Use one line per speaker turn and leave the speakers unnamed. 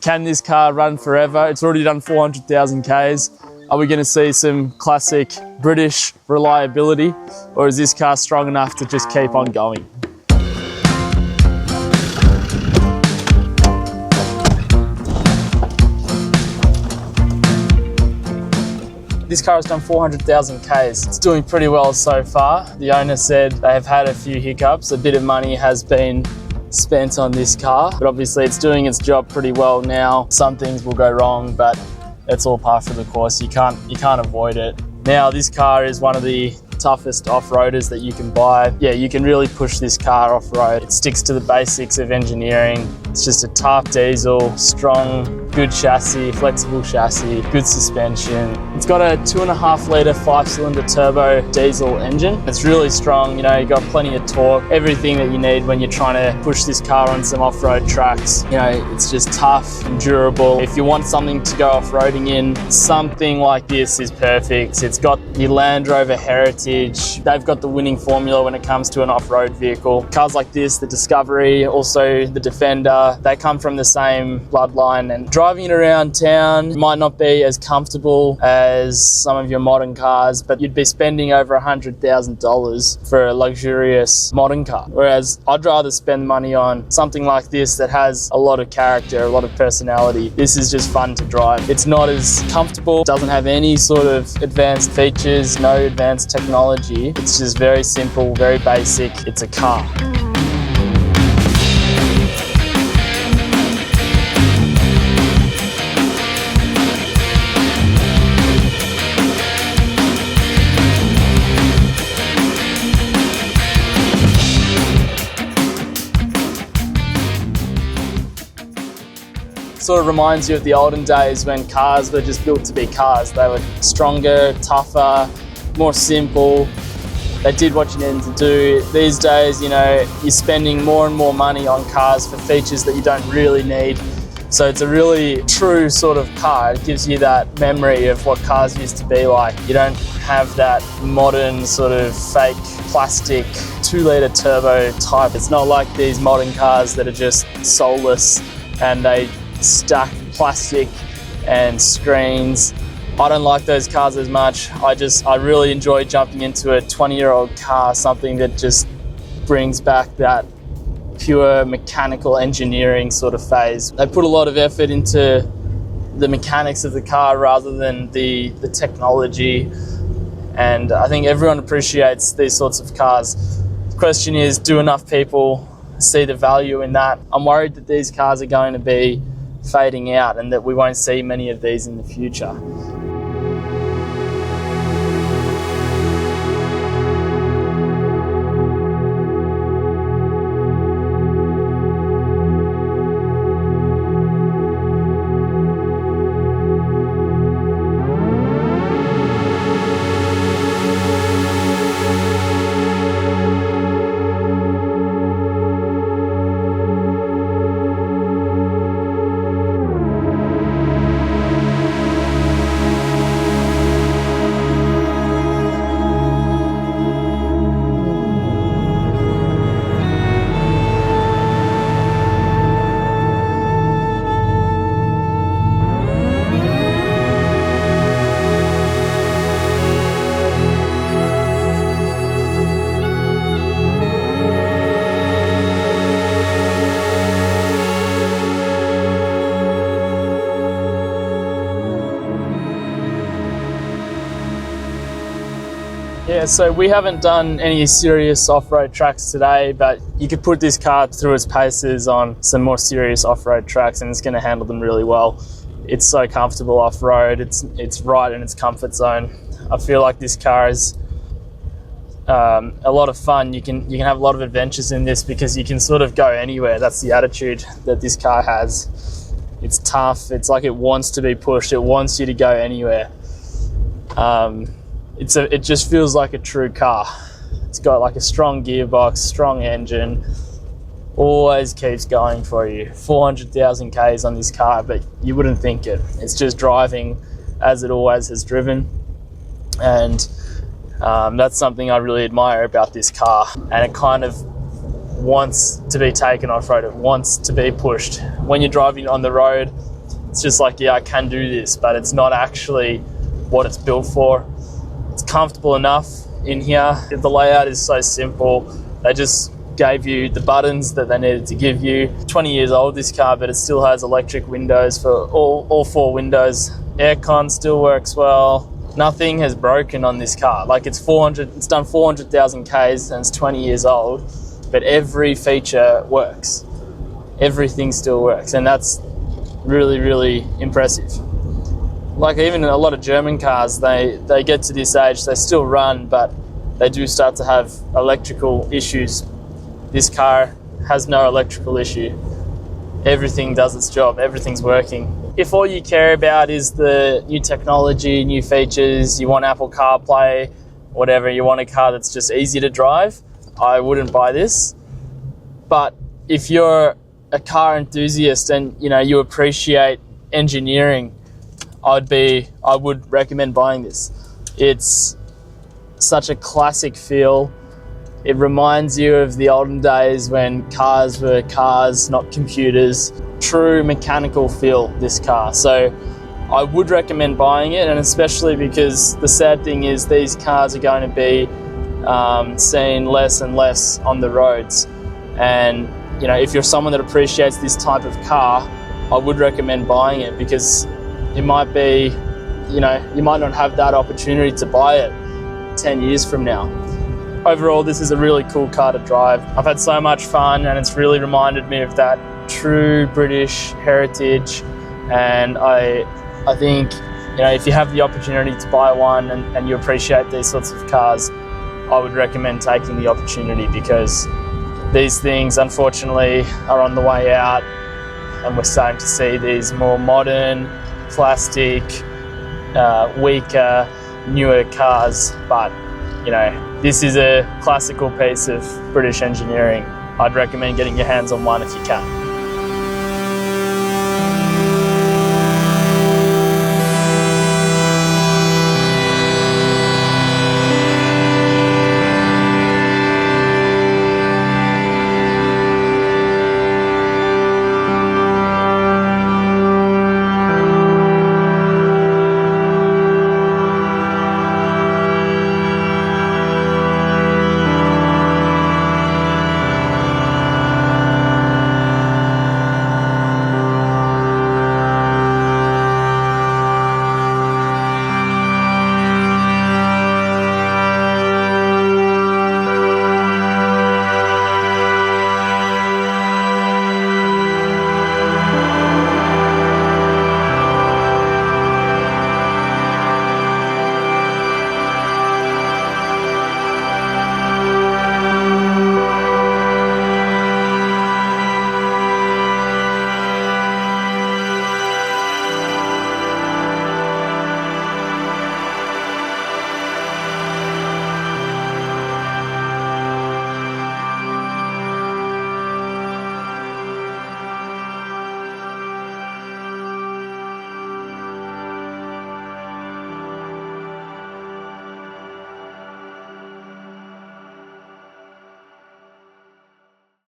Can this car run forever? It's already done 400,000 Ks. Are we going to see some classic British reliability, or is this car strong enough to just keep on going? This car has done 400,000 Ks. It's doing pretty well so far. The owner said they have had a few hiccups. A bit of money has been spent on this car, but obviously it's doing its job pretty well now. Some things will go wrong, but it's all par for the course. You can't avoid it. Now, this car is one of the toughest off-roaders that you can buy. Yeah, you can really push this car off-road. It sticks to the basics of engineering. It's just a tough diesel, strong, good chassis, flexible chassis, good suspension. It's got a 2.5 litre 5-cylinder turbo diesel engine. It's really strong, you know, you got plenty of torque, everything that you need when you're trying to push this car on some off-road tracks. You know, it's just tough and durable. If you want something to go off-roading in, something like this is perfect. It's got the Land Rover heritage. They've got the winning formula when it comes to an off-road vehicle. Cars like this, the Discovery, also the Defender, they come from the same bloodline, and driving it around town might not be as comfortable as some of your modern cars, but you'd be spending over $100,000 for a luxurious modern car. Whereas I'd rather spend money on something like this that has a lot of character, a lot of personality. This is just fun to drive. It's not as comfortable, doesn't have any sort of advanced features, no advanced technology. It's just very simple, very basic. It's a car. Sort of reminds you of the olden days when cars were just built to be cars. They were stronger, tougher, more simple. They did what you needed to do. These days, you know, you're spending more and more money on cars for features that you don't really need. So it's a really true sort of car. It gives you that memory of what cars used to be like. You don't have that modern sort of fake plastic 2-litre turbo type. It's not like these modern cars that are just soulless and they stack plastic and screens. I don't like those cars as much. I really enjoy jumping into a 20-year-old car, something that just brings back that pure mechanical engineering sort of phase. They put a lot of effort into the mechanics of the car rather than the technology, and I think everyone appreciates these sorts of cars. The question is, do enough people see the value in that? I'm worried that these cars are going to be fading out and that we won't see many of these in the future. Yeah, so we haven't done any serious off-road tracks today, but you could put this car through its paces on some more serious off-road tracks and it's going to handle them really well. It's so comfortable off-road, it's right in its comfort zone. I feel like this car is a lot of fun. You can have a lot of adventures in this because you can sort of go anywhere. That's the attitude that this car has. It's tough, it's like it wants to be pushed, it wants you to go anywhere. It just feels like a true car. It's got like a strong gearbox, strong engine, always keeps going for you. 400,000 Ks on this car, but you wouldn't think it. It's just driving as it always has driven. And that's something I really admire about this car. And it kind of wants to be taken off-road, it wants to be pushed. When you're driving on the road, it's just like, yeah, I can do this, but it's not actually what it's built for. It's comfortable enough in here. The layout is so simple. They just gave you the buttons that they needed to give you. 20 years old, this car, but it still has electric windows for all 4 windows. Aircon still works well. Nothing has broken on this car. Like, it's done 400,000 Ks and it's 20 years old, but every feature works. Everything still works, and that's really, really impressive. Like, even a lot of German cars, they get to this age, they still run, but they do start to have electrical issues. This car has no electrical issue. Everything does its job, everything's working. If all you care about is the new technology, new features, you want Apple CarPlay, whatever, you want a car that's just easy to drive, I wouldn't buy this. But if you're a car enthusiast and you appreciate engineering, I would recommend buying this. It's such a classic feel. It reminds you of the olden days when cars were cars, not computers. True mechanical feel, this car. So I would recommend buying it, and especially because the sad thing is these cars are going to be seen less and less on the roads. And if you're someone that appreciates this type of car, I would recommend buying it, because it might be, you might not have that opportunity to buy it 10 years from now. Overall, this is a really cool car to drive. I've had so much fun, and it's really reminded me of that true British heritage. And I think, if you have the opportunity to buy one and you appreciate these sorts of cars, I would recommend taking the opportunity, because these things, unfortunately, are on the way out, and we're starting to see these more modern, plastic, weaker, newer cars. But this is a classical piece of British engineering. I'd recommend getting your hands on one if you can.